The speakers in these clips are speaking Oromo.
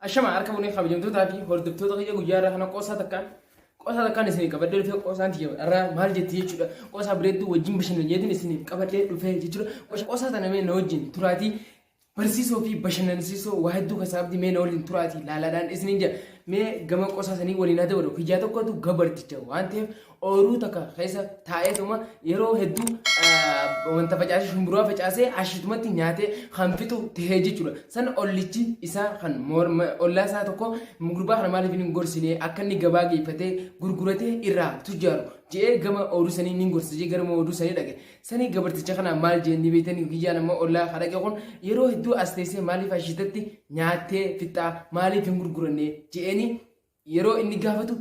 Ashama harka bunee kabajamtootaa fi hordoftoota kiyya guyyaa irraa kana qoosaa takkaan isin qabadee dhufee qoosaan tiyya irraa maal jetti jechuudha. Qoosaa bireedduu wajjin bashannanjeetiin isin qabadee dhufee jechuudha. Qoosaa tana mee na wajjin turaatii barsiisoo fi bashannansiisoo waa hedduu kasaabdi mee na waliin turaatii laalaadhaan isiniin jedha. Mee gama qoosaa sanii waliin haa ta'u hojjaa tokkotu gabarticha waan ta'eef ooruu takka keessa taa'eetuma yeroo hedduu wanta facaasee shumburaa facaasee ashiitumatti nyaatee kan fixu tahee jechuudha. San ollichi isaa kan ollaa isaa tokko gurbaa kana maaliif hin gorsinee akka inni gabaa geeffatee gurguratee irraa tujjaaru jee gama ooruu sanii ni gorsa jee gara ooruu sanii dhaqe. Sanii gabarticha kana maal jeenni beektanii guyyaan amma ollaa kadhaqe kun yeroo hedduu as teessee maaliif ashiitatti nyaattee fixaa maaliif hin gurguranne jeeni yeroo inni gaafatu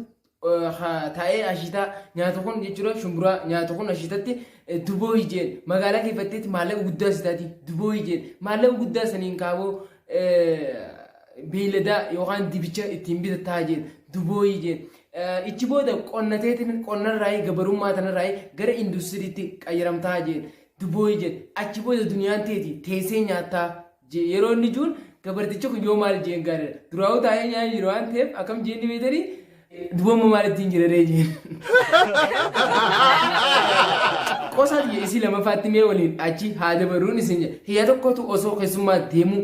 taa'ee ashiitaa nyaata kun jechuudha shumburaa nyaata kun ashiitatti duboo hijeen magaalaa keessatti maallaqa guddaa sitaati duboo hijeen maallaqa guddaa saniin kaaboo beeyladaa yookaan dibicha ittiin bitataa jeen duboo hijeen ichi booda qonnateetiin qonnarraa gabarummaa tanarraa gara industiriitti qayyaramtaa jeen duboo hijeen achi booda duniyaan teessee nyaattaa yeroo inni juun gabarticha kun yoo maal jeen gaariidha duraa'uu taa'ee nyaata jiru waan ta'eef akkam jeenni beetanii dubooma maalittiin jiraree jeen. Qoosaa tiyya isii lamaffaatti mee waliin achi haa dabaruun isin jedha. Hiyya tokkotu osoo keessummaa deemuu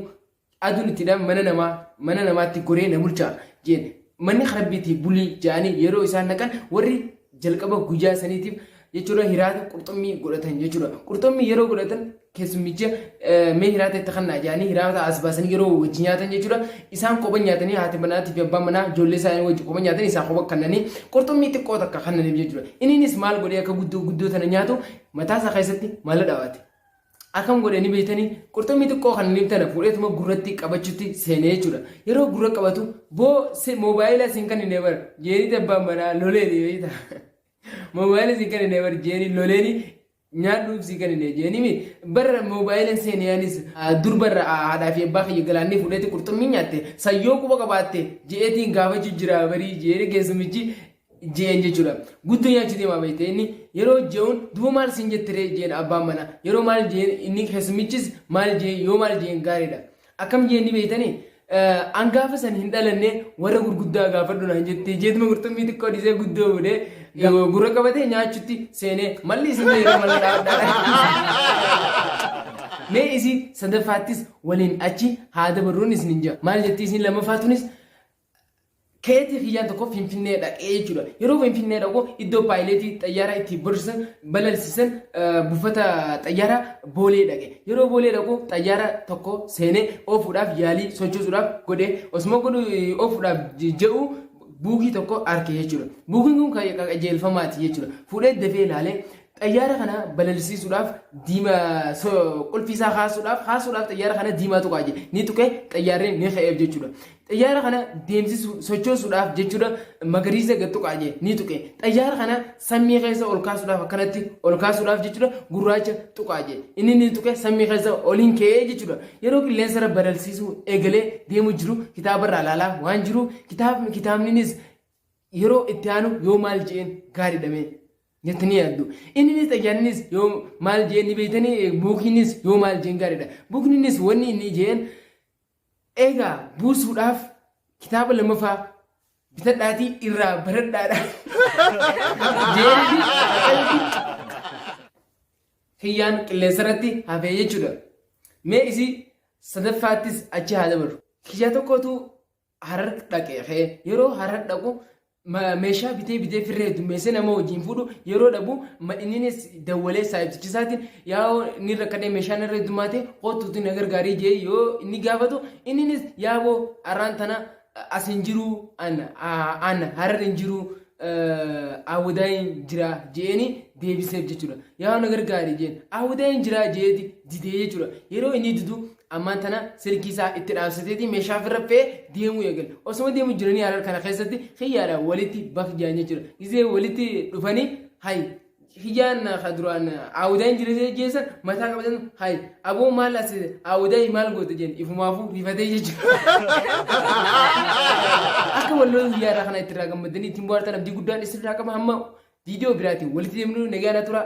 aduun ittidhaan mana namaatti goree na bulchaa jeen. Manni harabbiitii bulii ja'anii yeroo isaan naqan warri jalqaba guyyaa saniitiif jechuudha hiraata qurxummii godhatan jechuudha. Qurxummii yeroo godhatan keessummicha mee hiraata itti kannaa ja'anii hiraata as baasanii yeroo wajji nyaatan jechuudha. Isaan kopha nyaatanii haati manaatii fi abbaan manaa ijoollee isaanii wajji kopha nyaatanii isaan kopha kannanii qurxummii xiqqoo takka kannaniif jechuudha. Innis maal godhee akka guddoo tana nyaatu mataa isaa keessatti maal dhawaate. Akkam godhanii beektanii qurxummii xiqqoo kannaniif tana fuudheetuma gurratti qabachuutti seenee jechuudha. Yeroo gurra qabatu boo moobaayilaa siin kan hin eebar jeerii abbaan manaa lolee beekta. Moobaayilaa siin kan hin eebar jeerii loleeni nyaadhuuf si kan inni jeenimi barra moobaayilaa seeniyaanis durbarra haadhaa fi abbaa kiyya galaannii fuudheeti qurxummii nyaatte sayyoo quba qabaatte je'eetiin gaafachuu jira barii jeeri keessumichi jeen jechuudha. Guddoo nyaachuu deemaa beekte inni yeroo je'uun duuba maal siin jettiree jeen abbaan mana yeroo maal jeen inni keessumichis maal jeen yoo maal jeen gaariidha. Akkam jeenni beektanii angaafa san hin dhalanne warra gurguddaa gaafadhu naan jettee jeetuma qurxummii xiqqoo dhisee guddoo fuudhee gurra qabatee nyaachutti seenee malli isin yeroo mala dhaadhaa. Mee isii sadaffaattis waliin achi haa dabaruun isin hin jira. Maal jetti isin lammaffaatunis keetii kiyyaan tokko finfinnee dhaqee jechuudha. Yeroo finfinnee dhaqu iddoo paayileetii xayyaaraa itti barsiisan balalsiisan buufata xayyaaraa boolee dhaqe. Yeroo boolee dhaqu xayyaara tokko seenee oofuudhaaf yaalii sochoosuudhaaf godhee osuma godhu oofuudhaaf je'u buukii tokko arke jechuudha. Buukiin kun qajeelfamaati jechuudha. Fuudhee dafee ilaalee xayyaara kana balalsiisuudhaaf diimaa qulfii isaa kaasuudhaaf xayyaara kana diimaa tuqaa jedhe ni tuqee xayyaarreen ni ka'eef jechuudha. Xayyaara kana deemsisu sochoosuudhaaf jechuudha magariisa gad tuqaa jedhe ni tuqee xayyaara kana sammii keessa ol kaasuudhaaf akkanatti ol kaasuudhaaf jechuudha gurraacha tuqaa jedhe inni ni tuqee sammii keessa oliin ka'ee jechuudha. Yeroo qilleensarra balalsiisuu eegalee deemu jiru kitaabarraa ilaalaa waan jiru kitaabninis yeroo itti aanu yoo maal jeen gaariidhamee. Jettanii yaaddu. Innis xayyaarris yoo maal jeen ni beektanii buukiinis yoo maal jeen gaariidha. Buukiinis wanni inni jeen eegaa buusuudhaaf kitaaba lamaffaa bitadhaatii irraa baradhaadha. Jeerri kiyyaan qilleensarratti hafee jechuudha. Mee isii sadaffaattis achi haa dabaru. Kiyyaa tokkotu harar dhaqee yeroo harar dhaqu meeshaa bitee firree dummeessee nama wajjin fuudhu yeroo dhabu innis dawwalee saayibsichisaatiin yaa inni rakkadee meeshaan irra heddumaate hootuutti na gargaarii jee yoo inni gaafatu innis yaaboo arraan tana as hin jiru harar hin jiru awwadaayin jira jeeni deebiseef jechuudha. Yaa na gargaarii jeen awwadaayin jira jeeti didee jechuudha. Yeroo inni didu ammaan tana silkii isaa itti dhaabsateeti meeshaa firra fe'ee deemuu eegale. Osuma deemu jiranii harar kana keessatti xiyyaadhaan walitti bakka jiran jechuudha. Isee walitti dhufanii hayi hiyyaan duraan awwadaayin jira jeessan mataa qabatan hayi aboo maal asii awwadaayin maal goote jeen ifumaafuu rifatee jechuudha. Akka walloon hiyyaadhaa kana itti irraa gammadanii ittiin bohaartan abdii guddaan isirraa qaba hamma viidiyoo biraatiin walitti deemnu nagaadhaa tura.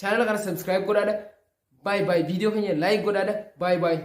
Chaanala kana subscribe godhaadha. Bye bye. Video keenya like godhaadha. Bye bye.